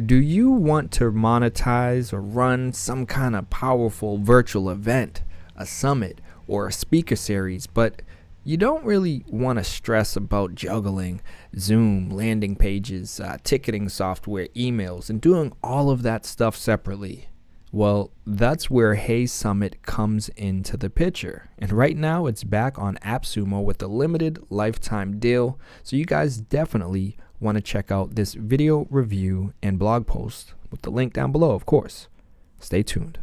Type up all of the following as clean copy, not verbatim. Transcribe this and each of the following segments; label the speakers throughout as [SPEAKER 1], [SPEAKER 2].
[SPEAKER 1] Do you want to monetize or run some kind of powerful virtual event, a summit, or a speaker series, but you don't really want to stress about juggling Zoom, landing pages, ticketing software, emails, and doing all of that stuff separately? Well, that's where HeySummit comes into the picture. And right now it's back on AppSumo with a limited lifetime deal. So you guys definitely want to check out this video review and blog post with the link down below, of course. Stay tuned.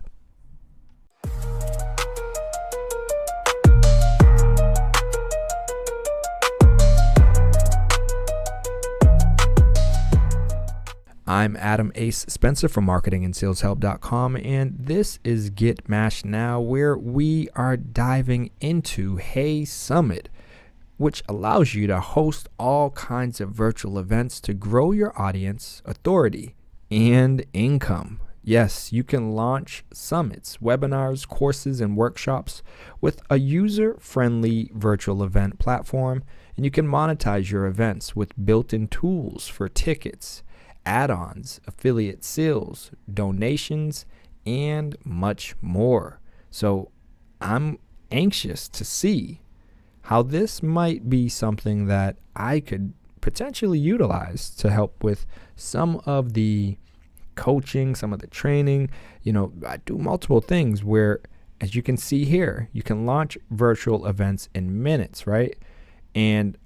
[SPEAKER 1] I'm Adam Ace Spencer from marketingandsaleshelp.com, and this is Get Mashed Now, where we are diving into HeySummit, which allows you to host all kinds of virtual events to grow your audience, authority, and income. Yes, you can launch summits, webinars, courses, and workshops with a user-friendly virtual event platform, and you can monetize your events with built-in tools for tickets, add-ons, affiliate sales, donations, and much more. So I'm anxious to see how this might be something that I could potentially utilize to help with some of the coaching, some of the training. I do multiple things where, as you can see here, you can launch virtual events in minutes, right? And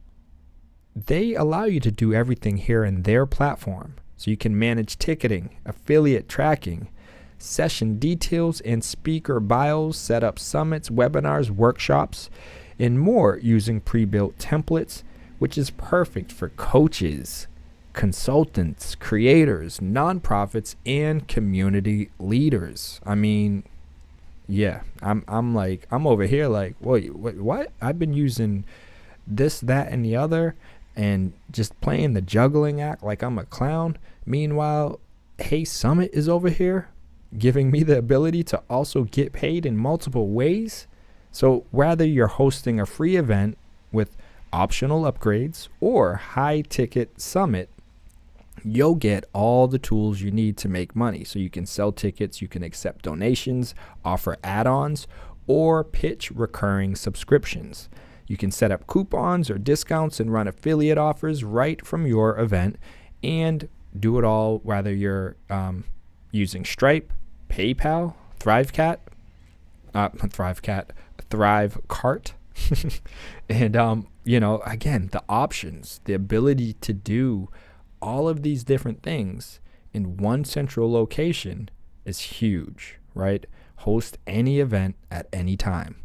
[SPEAKER 1] they allow you to do everything here in their platform. So you can manage ticketing, affiliate tracking, session details, and speaker bios, set up summits, webinars, workshops, and more using pre-built templates, which is perfect for coaches, consultants, creators, nonprofits, and community leaders. I mean, yeah, I'm over here like, wait, what? I've been using this, that, and the other, and just playing the juggling act like I'm a clown. Meanwhile, HeySummit is over here giving me the ability to also get paid in multiple ways. So whether you're hosting a free event with optional upgrades or high ticket summit, you'll get all the tools you need to make money. So you can sell tickets, you can accept donations, offer add-ons, or pitch recurring subscriptions. You can set up coupons or discounts and run affiliate offers right from your event, and do it all whether you're using Stripe, PayPal, Thrivecart, and again, the options, the ability to do all of these different things in one central location is huge, right? Host any event at any time.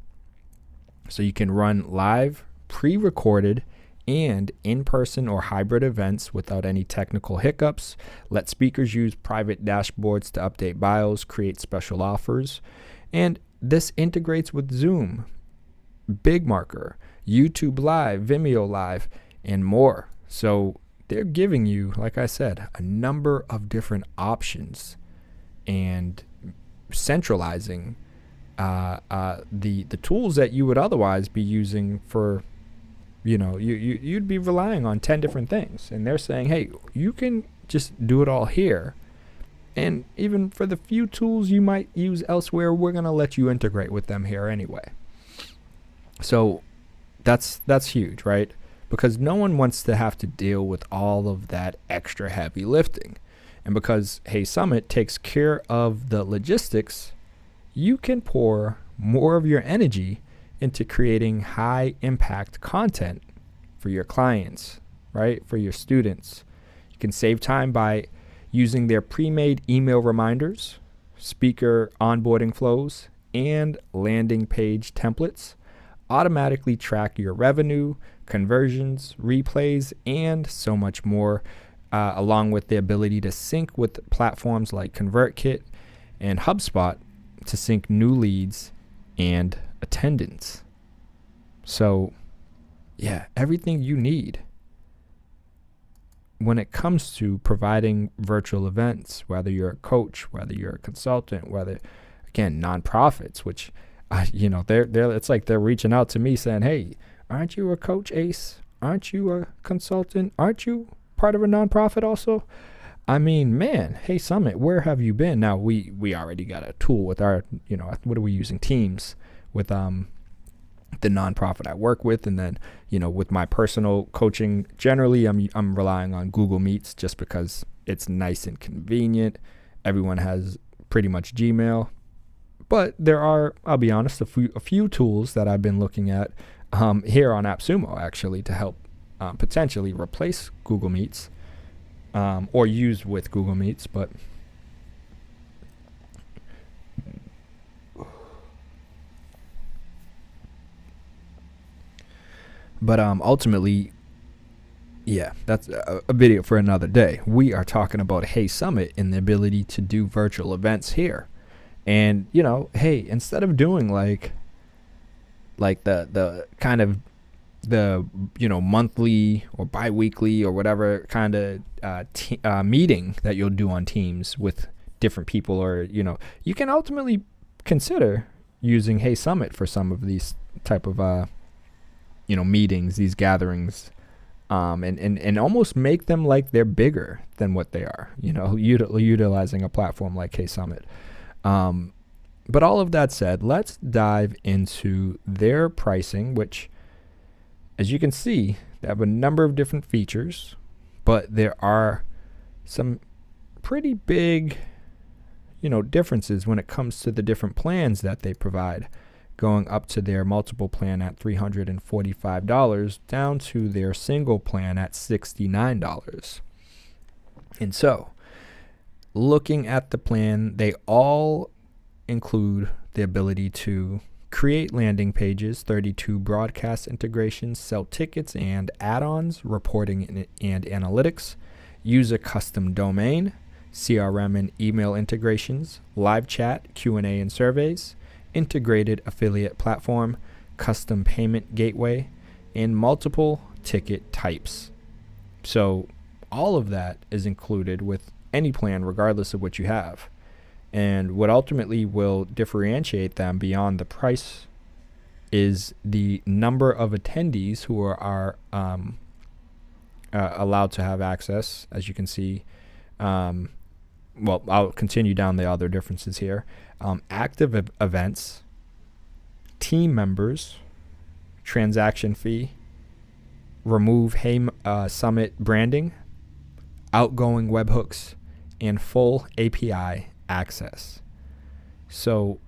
[SPEAKER 1] So you can run live, pre-recorded, and in-person or hybrid events without any technical hiccups. Let speakers use private dashboards to update bios, create special offers. And this integrates with Zoom, BigMarker, YouTube Live, Vimeo Live, and more. So they're giving you, like I said, a number of different options and centralizing the tools that you would otherwise be using for, you'd be relying on 10 different things. And they're saying, hey, you can just do it all here. And even for the few tools you might use elsewhere, we're going to let you integrate with them here anyway. So that's huge, right? Because no one wants to have to deal with all of that extra heavy lifting. And because HeySummit takes care of the logistics, you can pour more of your energy into creating high impact content for your clients, right? For your students. You can save time by using their pre-made email reminders, speaker onboarding flows, and landing page templates. Automatically track your revenue, conversions, replays, and so much more, along with the ability to sync with platforms like ConvertKit and HubSpot to sync new leads and attendance. So yeah, everything you need when it comes to providing virtual events, whether you're a coach, whether you're a consultant, whether, again, nonprofits, which they're it's like they're reaching out to me saying, hey, aren't you a coach, Ace? Aren't you a consultant? Aren't you part of a nonprofit also? I mean, man, HeySummit, where have you been? Now we already got a tool with our, what are we using? Teams with the nonprofit I work with, and then with my personal coaching. Generally, I'm relying on Google Meets just because it's nice and convenient. Everyone has pretty much Gmail, but there are, I'll be honest, a few tools that I've been looking at here on AppSumo actually to help potentially replace Google Meets or use with Google Meets, but ultimately, yeah, that's a video for another day. We are talking about HeySummit and the ability to do virtual events here. And, hey, instead of doing like the kind of the, monthly or bi-weekly or whatever kind of meeting that you'll do on Teams with different people, or, you can ultimately consider using HeySummit for some of these type of, meetings, these gatherings, and almost make them like they're bigger than what they are, utilizing a platform like HeySummit. But all of that said, let's dive into their pricing, which, as you can see, they have a number of different features, but there are some pretty big, differences when it comes to the different plans that they provide, going up to their multiple plan at $345 down to their single plan at $69. And so, looking at the plan, they all include the ability to create landing pages, 32 broadcast integrations, sell tickets and add-ons, reporting and analytics, use a custom domain, CRM and email integrations, live chat, Q&A and surveys, integrated affiliate platform, custom payment gateway, and multiple ticket types. So all of that is included with any plan, regardless of what you have. And what ultimately will differentiate them beyond the price is the number of attendees who are allowed to have access. As you can see, I'll continue down the other differences here. Active events, team members, transaction fee, remove HeySummit branding, outgoing webhooks, and full API access. So,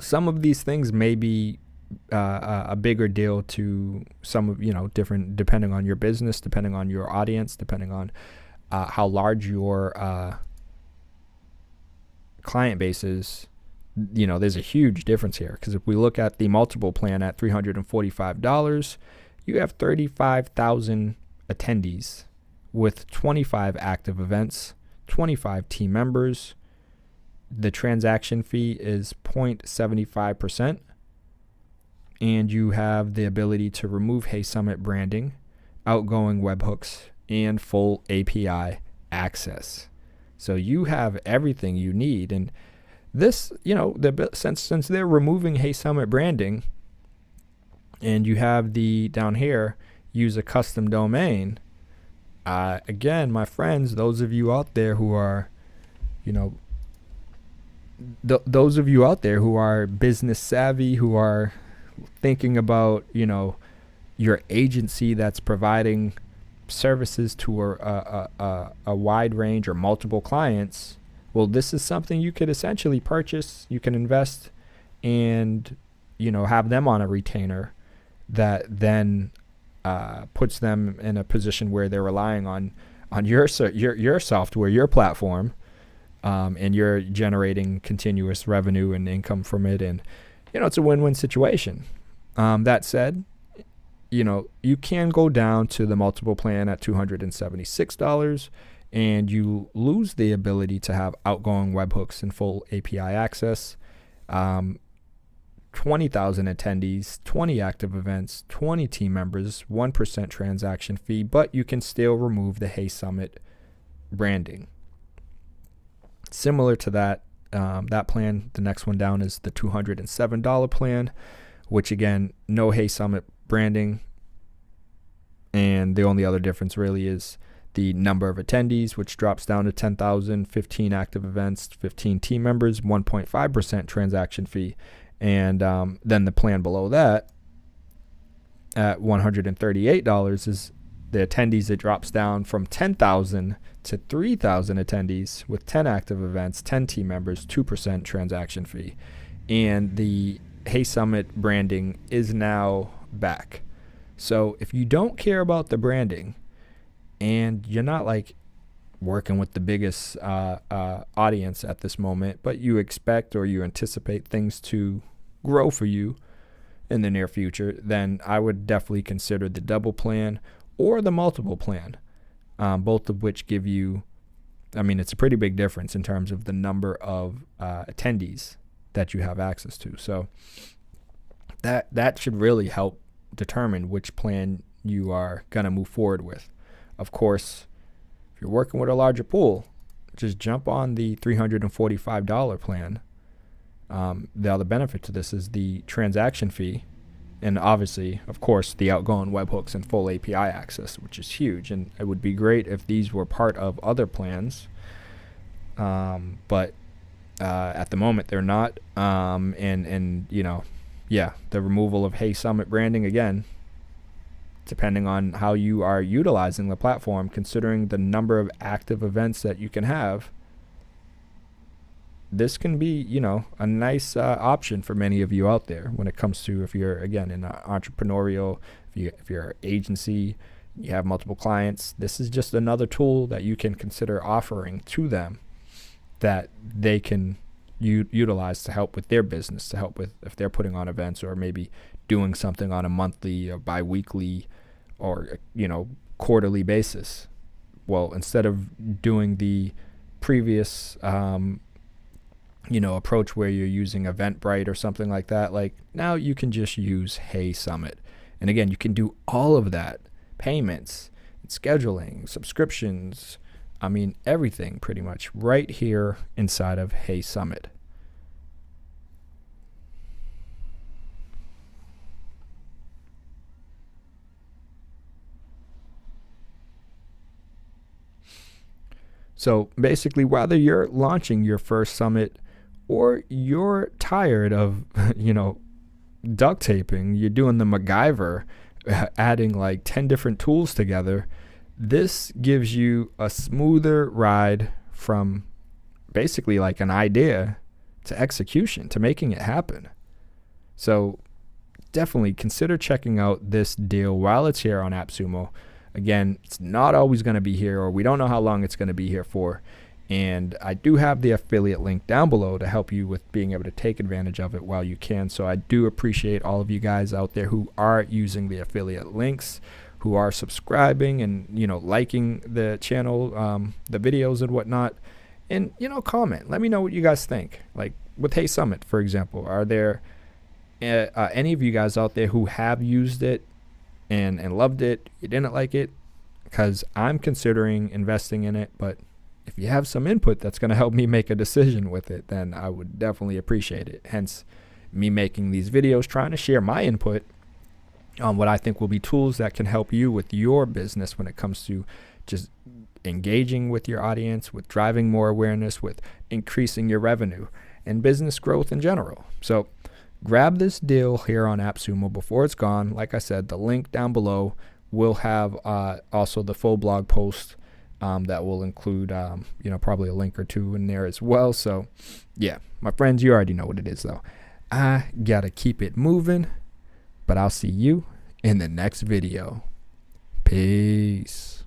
[SPEAKER 1] some of these things may be a bigger deal to some of, different, depending on your business, depending on your audience, depending on how large your client base is. There's a huge difference here, because if we look at the multiple plan at $345, you have 35,000 attendees with 25 active events, 25 team members. The transaction fee is 0.75%, and you have the ability to remove HeySummit branding, outgoing webhooks, and full API access. So you have everything you need. And this, since they're removing HeySummit branding, and you have the down here, use a custom domain. Again, my friends, those of you out there who are, those of you out there who are business savvy, who are thinking about, your agency that's providing services to a wide range or multiple clients, well, this is something you could essentially purchase. You can invest and, have them on a retainer that then puts them in a position where they're relying on your software, your platform, and you're generating continuous revenue and income from it. And, it's a win-win situation. That said, you can go down to the multiple plan at $276, and you lose the ability to have outgoing webhooks and full API access. 20,000 attendees, 20 active events, 20 team members, 1% transaction fee, but you can still remove the HeySummit branding. Similar to that plan, the next one down is the $207 plan, which again, no HeySummit branding. And the only other difference really is the number of attendees, which drops down to 10,000, 15 active events, 15 team members, 1.5% transaction fee. And then the plan below that at $138 is the attendees. It drops down from 10,000 to 3,000 attendees with 10 active events, 10 team members, 2% transaction fee. And the HeySummit branding is now back. So if you don't care about the branding and you're not like working with the biggest audience at this moment, but you expect or you anticipate things to grow for you in the near future, then I would definitely consider the double plan or the multiple plan, both of which give you, I mean, it's a pretty big difference in terms of the number of attendees that you have access to. So that should really help determine which plan you are going to move forward with. Of course, if you're working with a larger pool, just jump on the $345 plan. The other benefit to this is the transaction fee, and obviously, of course, the outgoing webhooks and full API access, which is huge. And it would be great if these were part of other plans, but at the moment they're not. And you know, yeah, the removal of HeySummit branding, again, depending on how you are utilizing the platform, considering the number of active events that you can have, this can be, you know, a nice option for many of you out there when it comes to, if you're, again, in an entrepreneurial, if you're an agency, you have multiple clients, this is just another tool that you can consider offering to them that they can utilize to help with their business, to help with if they're putting on events or maybe doing something on a monthly or bi-weekly or, you know, quarterly basis. Well, instead of doing the previous you know, approach where you're using Eventbrite or something like that, like now you can just use HeySummit. And again, you can do all of that, payments, scheduling, subscriptions, I mean, everything pretty much right here inside of HeySummit. So basically, whether you're launching your first summit or you're tired of, you know, duct taping, you're doing the MacGyver, adding like 10 different tools together, this gives you a smoother ride from basically like an idea to execution, to making it happen. So definitely consider checking out this deal while it's here on AppSumo. Again, it's not always going to be here, or we don't know how long it's going to be here for. And I do have the affiliate link down below to help you with being able to take advantage of it while you can. So I do appreciate all of you guys out there who are using the affiliate links, who are subscribing and, you know, liking the channel, the videos and whatnot. And, you know, comment. Let me know what you guys think. Like with HeySummit, for example, are there any of you guys out there who have used it and loved it, you didn't like it? Because I'm considering investing in it, but if you have some input that's going to help me make a decision with it, then I would definitely appreciate it. Hence me making these videos, trying to share my input on what I think will be tools that can help you with your business when it comes to just engaging with your audience, with driving more awareness, with increasing your revenue and business growth in general. So grab this deal here on AppSumo before it's gone. Like I said, the link down below will have also the full blog post that will include, you know, probably a link or two in there as well. So yeah, my friends, you already know what it is though. I gotta keep it moving, but I'll see you in the next video. Peace.